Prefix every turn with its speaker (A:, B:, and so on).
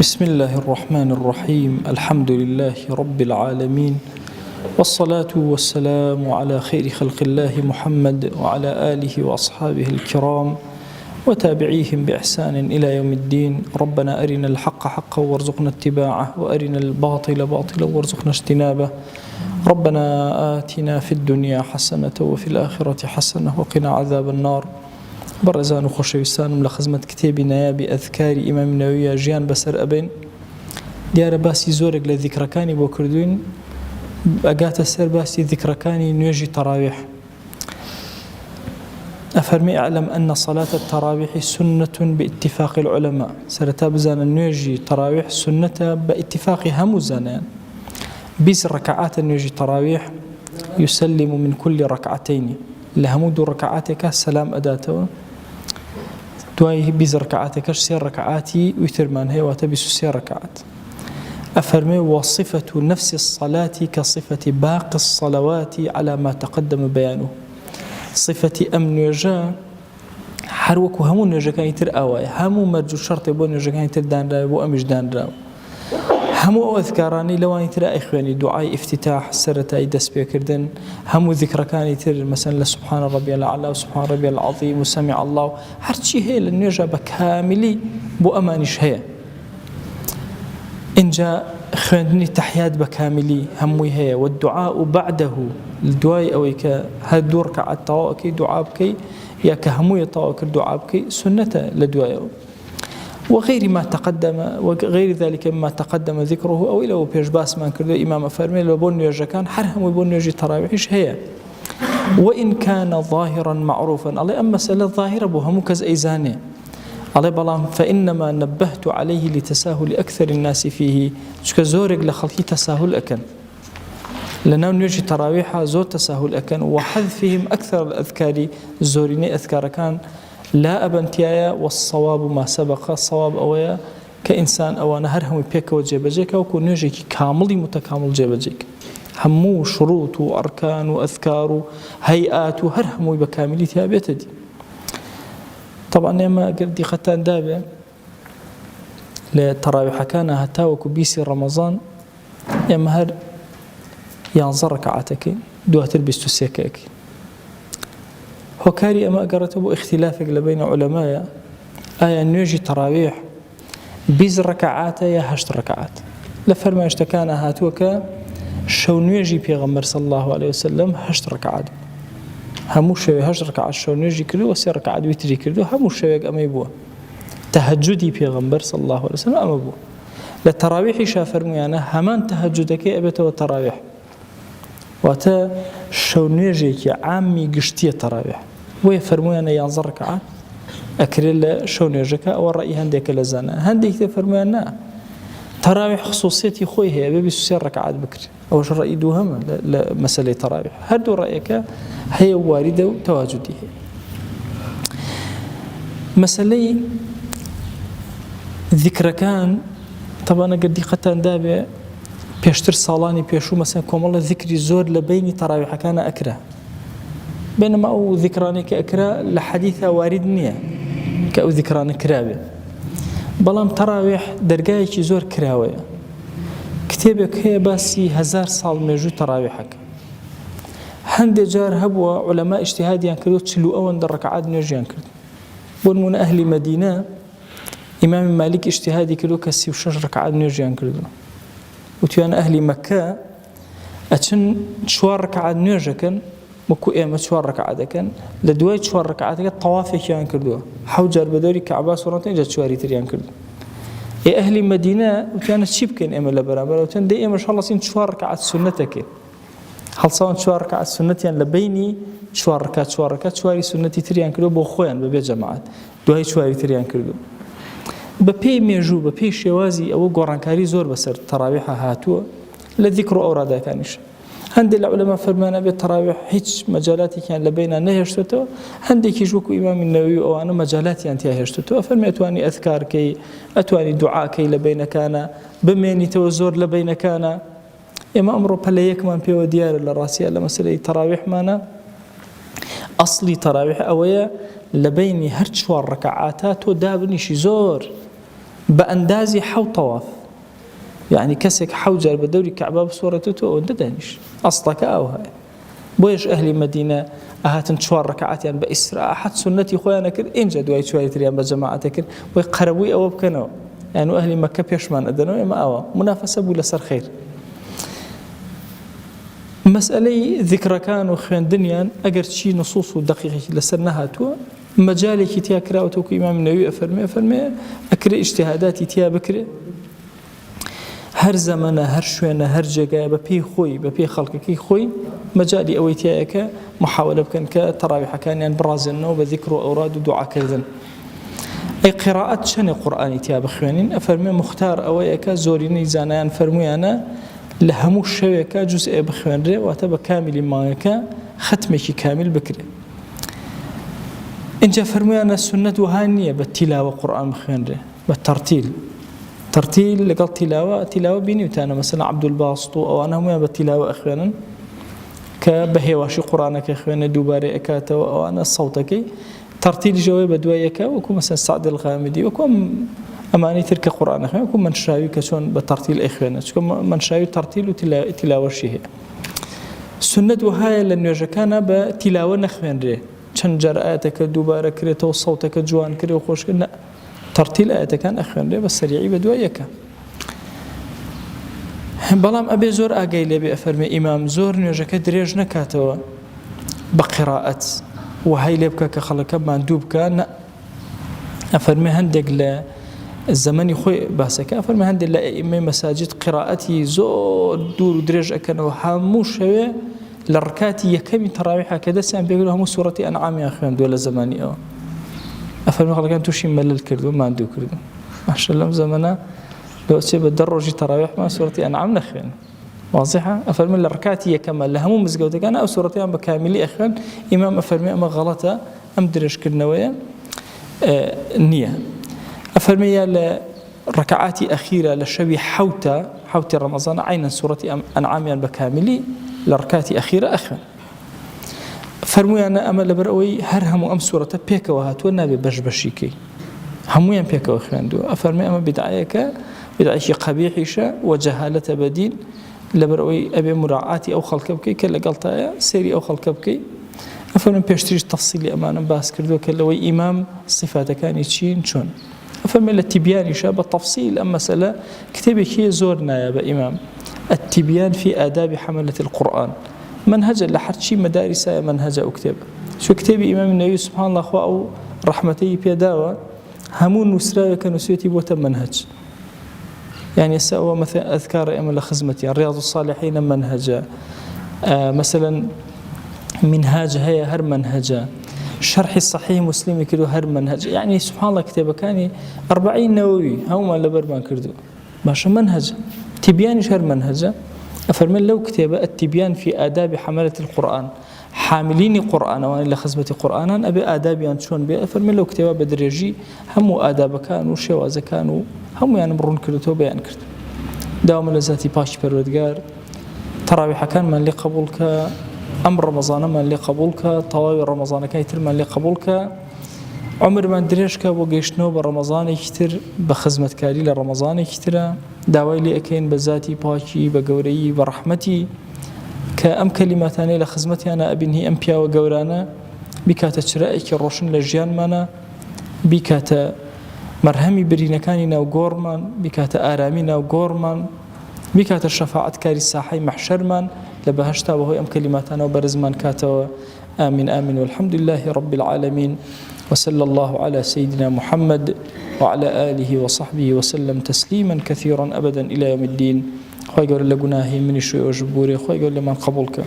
A: بسم الله الرحمن الرحيم. الحمد لله رب العالمين، والصلاة والسلام على خير خلق الله محمد وعلى آله وأصحابه الكرام وتابعيهم بإحسان إلى يوم الدين. ربنا أرنا الحق حقا وارزقنا اتباعه، وأرنا الباطل باطلا وارزقنا اجتنابه. ربنا آتنا في الدنيا حسنة وفي الآخرة حسنة وقنا عذاب النار. برزان خوشویستانم لخدمت کتێبی نایابی ئەذکاری ئیمامی نەوەویە ژیان بەسەر ئەبێن. دیارە باسی زۆرێک لە ذیکرەکانی بۆ کردوین، ئەگاتە سەر باسی ذیکرەکانی نوێژی تەراویح. أفرمي أعلم أن صلاة التراويح سنة باتفاق العلماء. سرتا بزانا نوێژی تراويح سنة باتفاق هم زانان. 20 ركعات نوێژی تراويح يسلم من كل ركعتين، لهمود ركعاتك السلام أداته دوای 20 ركعاتكش 3 ركعاتي ويترمان هي وتبس 3 ركعات. أفرمي وصفة نفس الصلاة كصفة باقي الصلوات على ما تقدم بيانه. صفة أمن وجاء حروك وهمو نجا كان يتر أواي همو مرجو شرط بو نجا كان يتر دان راو بو أمش دان راو همو أذكاراني لواني ترى إخواني دعاء افتتاح سرتاي دس بيكردن، همو ذكركاني تر مثلا سبحان ربي الأعلى وسبحان ربي العظيم وسمع الله، هرشي هي لنجا بكاملي بو أمانيش هي. إن جاء إخواني تحيات بكاملي همو هي، والدعاء بعده الدعاء أويك هدور كعد طواكي دعاء بكي يا كهمو يطواك الدعاء بكي سنة لدعاء وغير ما تقدم وغير ذلك مما تقدم ذكره أو إلى بيجباس ما كردو إمام فرمي لو بون يجا كان حرهم وبون يجي تراويحش هي، وإن كان ظاهرا معروفا. الله أما مسألة ظاهرة بهم كز أيزانه الله بلام، فإنما نبهت عليه لتساهل أكثر الناس فيه. كزورق لخلقي تساهل أكن لنا نيجي تراويحها زور تساهل أكن، وحذفهم أكثر الأذكار زوريني أذكار كان لا أبنتيايا. والصواب ما سبق، الصواب أويا كإنسان أوانا هرهم بيك وجيبجيك وكون نيجي كامل متكامل جيبجيك، همو شروط وأركان وأذكار هيئات وهرهم بكامليتها بيتدي. طبعا ما قردي ختان دابع لتراويح كان هتاوك بيسي رمضان يما هر ينظر ركعتك دوها تلبس تسيكك. هكاري أما قرأت أبو اختلافك لبين علماء آية نيجي تراويح 20 ركعات يا 8 ركعات. لفرما اشتكانا هاتوك شو نيجي بيغمر صلى الله عليه وسلم 8 ركعات، همو شوي 8 ركعات شو نيجي كردو و3 ركعات ويتري كردو، همو شوي أما يبوه تهجدي بيغمر صلى الله عليه وسلم أما بوه. للتراويح شافرميانا همان تهجدك أبته والتراويح واتا شو نيجي عامي قشتية تراويح ويفرمونا ينظر ركعات أكرل شو نيجيك. أو الرأي هنديك لزانا هنديك تفرمونا تراويح خصوصيتي خوي هي بيبسو 3 ركعات بكر. أو شو الرأي دوهم لمسألة تراويح هدو رأيك هي واردة وتواجدي هي مسألة ذكر كان. طبعا قد قتان دابع بيشتر صالاني بيشو مثلا كوم الله ذكري زور لبيني تراويح كان أكره، بينما أو ذكراني كأكره لحديثة وارد نية كأو ذكراني كرابة. بلام تراويح درجايك زور كراوية كتابك هي باسي 1000 صال مجو تراويحك. هند جار هبوا علماء اجتهاديان كردو تشلو أول در ركعات نيجيان كردو. بون من أهل مدينة إمام مالك اجتهادي كردو كسي وشش ركعات نيجيان كردو. وتيان أهل مكة أتشن 4 ركعات نيجكن مكو إيمة 4 ركعات كن لدواي 4 ركعات كن طوافك يان كردوها حوجر بدوري كعبة سورتين جت شواري تريان كردو. إيه أهل مدينة وتيان تشيبكن إيمة لبرابر وتيان دي إيمة إن شاء الله سين 4 ركعات سنتك هل صان 4 ركعات سنتيان لبيني 4 ركعات شواري سنتي تريان كردو بوخوان ببي جماعات دواي شواري تريان كردو. بپی میجو بپی شوازی او قرانکاری زور بسر تراویح هاتو لذكر أورادا كانش. هندي العلماء فرمانا بالتراويح هيج مجالاتي كان لبينا نهشتو، هندي كيجوكو إمام النووي أو أنا مجالاتي أنت هشتو. فرمي أتواني أذكار كي أتواني دعاء كي لبين كان بميني توزور لبين كان إما أمره بليك من بيو ديار الراسية لمسألة تراويح مانا أصلي تراويح أويا لبيني هرشوار ركعاتات ودابني شي زور بأندازي حو طواف، يعني كسك حوجر بدوري كعبة بصورته وانت دانيش أصلك أو هاي بويش أهل مدينة أهاتن شوار ركعات يعني بإسراء أحد سنتي خويا كر إنجا دواي شوية تريان بجماعتك ويقربوا أو بكنوا يعني أهل مكة بيشمان أدنوا ما أوا منافسة بولا سر خير. مسألة ذكر كانوا خيان دنيا أجر شيء نصوص دقيقة لسرناها تو مجالي كتيا كراوتوك إمام النووي أفرمي أكري اجتهاداتي تيا بكري هر زمانه هر شوينه هر جگه بپی خوی بپی خلق کی خوی مجالي أويتيا ك محاولة بكن كتراويح كان يعني برازلنا وبذكر أوراد ودعاء كذن أي قراءة شن القرآن تيا بخوانين أفرمي مختار أويك زوريني زانيان فرمي أنا لهموش شويك جزء بخوان ري واتبا كامل ماك ختمك كامل بكري إنجا فرمي أنا السنة هانية بالتلاوة قرآن بخوان ري بالترتيل ترتيل لقال تلاوة بيني وتانا مثلا عبد الباسط أو أنا هم بالتلاوة أخوانا كبهواشي قرآنك أخوانا دوباري أكاتا أو أنا صوتك ترتيل جواب دوايك وكم مثلا سعد الغامدي وكم أماني ترك قرآن أخوانا وكم من شايو كسون بترتيل أخوانا وكم من شايو ترتيل وتلاوة شيء سنة وهاي لأنه يجكانا بتلاوة نخوان ري چند جرآتك دوبارة كريتو وصوتك جوان كري وخوش كري ترتيل آيات كان أخوان لي بس سريعي بدوايك بلام أبي زور أجي لي بأفرمي إمام زور نيوجك دريج نكاتوا بقراءة وهاي لبك كخلك مندوب كان أفرمي هندق ل الزمن يخوي باسك أفرمي هندق لأئمة مساجد قراءتي زور دور دريج أكنوا حاموش شوي لركاتي يكمي تراويحها كذا سام بيقولوا هم سورة أنعام يا أخوان دول زماني أفرمي خلق أن توشي ملل كردو ما عنده كردو ما شاء الله زمنا لو تسيب الدرجة تراويح ما سورة أنعام نخوان واضحة أفرمي الركعتي كمال لها مو مزقودة كان أو سورة أنعام بكاملي أخوان إمام أفرمي أما غلطة أم درج كرنوية النية أفرمي لركعاتي أخيرة لشبي حوت رمضان عينا سورة أنعام بكاملي لركعاتي أخيرة أخوان فرموي أنا أمل برأوي هرهم أم سورة بيك وهاتوا النبي بشبشيكي همويا بيك وخاندو أفرمي أما بدعيش قبيحشة وجهالة بدين لبرأوي أبي مراعاتي أو خلقبكي كلا قلطايا سيري أو خلقبكي أفرمي بيشتريش تفصيلي أمانا باس كردو كلاوي إمام صفات كان يتشين شون أفرمي للتبيان شاب التفصيل أما مسألة كتابي كي زورنا يا بإمام التبيان في آداب حملة القرآن منهج لحد شيء مدارس منهج أو كتاب شو كتاب إمام النووي سبحان الله أو رحمته بيداوى همون نسرا كنسيتي بوت منهج يعني سأوى مثلا أذكار أمل خزمتي رياض الصالحين منهجا مثلا منهاج هي هر منهجا شرح الصحيح مسلم كده هر منهج يعني سبحان الله كتابه كان 40 نووي هم اللي بربان كردو باش منهج تبيان هر منهجا أفرمي لو كتاب التبيان في آداب حملة القرآن حاملين قرآن وأنا لخزمة قرآن أبي آداب ينشون بي أفرمي لو كتاب بدريجي هم آداب كانوا شواز كانوا هم يعني مرون كردو بيان كردو داوم لذاتي باش بردقار تراويح كان من اللي قبولك أمر رمضان من اللي قبولك طواوي رمضان كيتر من اللي قبولك عمر ما دريش كابو جيشنو برمضان يكتر بخزمة كاري لرمضان يكتر داوي لي أكين بذاتي باشي بجوري برحمتي كأم كلماتاني لخزمتي أنا أبنهي أمبيا وجورانا بكات شرائك الروشن لجيان منا بكات مرهمي برينكاننا وجورمان بكات آرامنا وجورمان بكات الشفاعة كاري الساحي محشرمان لبهشتا وهو أم كلماتنا وبرزمان كاتوا آمين آمين والحمد لله رب العالمين وصلى الله على سيدنا محمد وعلى آله وصحبه وسلم تسليما كثيرا أبدا إلى يوم الدين خوي قول لقناهي من الشيء وجبوري خوي قول لمن قبولك